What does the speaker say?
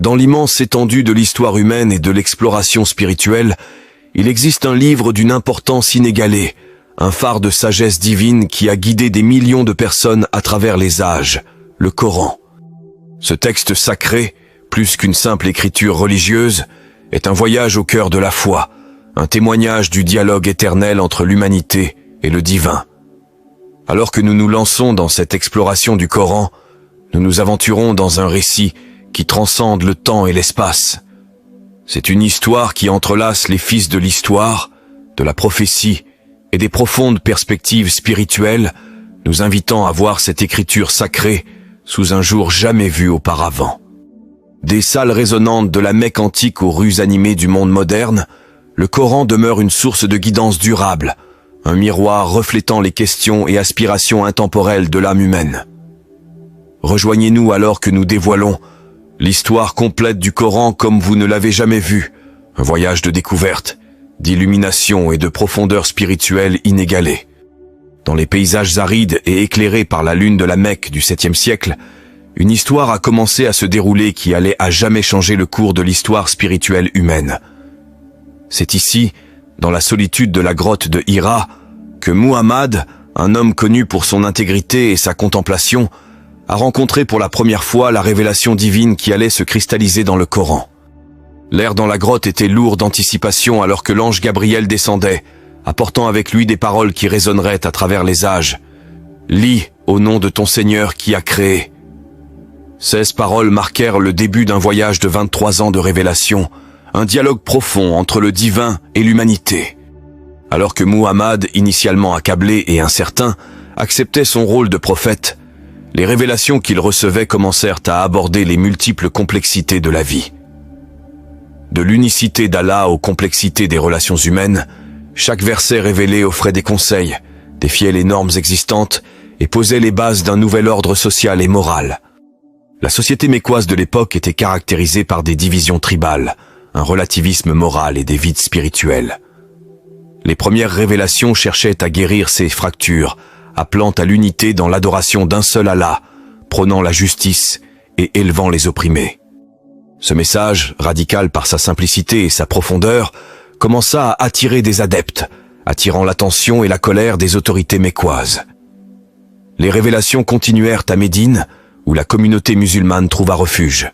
Dans l'immense étendue de l'histoire humaine et de l'exploration spirituelle, il existe un livre d'une importance inégalée, un phare de sagesse divine qui a guidé des millions de personnes à travers les âges, le Coran. Ce texte sacré, plus qu'une simple écriture religieuse, est un voyage au cœur de la foi, un témoignage du dialogue éternel entre l'humanité et le divin. Alors que nous nous lançons dans cette exploration du Coran, nous nous aventurons dans un récit qui transcende le temps et l'espace. C'est une histoire qui entrelace les fils de l'histoire, de la prophétie et des profondes perspectives spirituelles, nous invitant à voir cette écriture sacrée sous un jour jamais vu auparavant. Des salles résonnantes de la Mecque antique aux rues animées du monde moderne, le Coran demeure une source de guidance durable, un miroir reflétant les questions et aspirations intemporelles de l'âme humaine. Rejoignez-nous alors que nous dévoilons l'histoire complète du Coran comme vous ne l'avez jamais vu, un voyage de découverte, d'illumination et de profondeur spirituelle inégalée. Dans les paysages arides et éclairés par la lune de la Mecque du 7e siècle, une histoire a commencé à se dérouler qui allait à jamais changer le cours de l'histoire spirituelle humaine. C'est ici, dans la solitude de la grotte de Hira, que Muhammad, un homme connu pour son intégrité et sa contemplation, a rencontré pour la première fois la révélation divine qui allait se cristalliser dans le Coran. L'air dans la grotte était lourd d'anticipation alors que l'ange Gabriel descendait, apportant avec lui des paroles qui résonneraient à travers les âges. « Lis au nom de ton Seigneur qui a créé ». 16 paroles marquèrent le début d'un voyage de 23 ans de révélation, un dialogue profond entre le divin et l'humanité. Alors que Muhammad, initialement accablé et incertain, acceptait son rôle de prophète, les révélations qu'il recevait commencèrent à aborder les multiples complexités de la vie. De l'unicité d'Allah aux complexités des relations humaines, chaque verset révélé offrait des conseils, défiait les normes existantes et posait les bases d'un nouvel ordre social et moral. La société mécoise de l'époque était caractérisée par des divisions tribales, un relativisme moral et des vides spirituels. Les premières révélations cherchaient à guérir ces fractures, appelant à l'unité dans l'adoration d'un seul Allah, prônant la justice et élevant les opprimés. Ce message, radical par sa simplicité et sa profondeur, commença à attirer des adeptes, attirant l'attention et la colère des autorités mécoises. Les révélations continuèrent à Médine, où la communauté musulmane trouva refuge.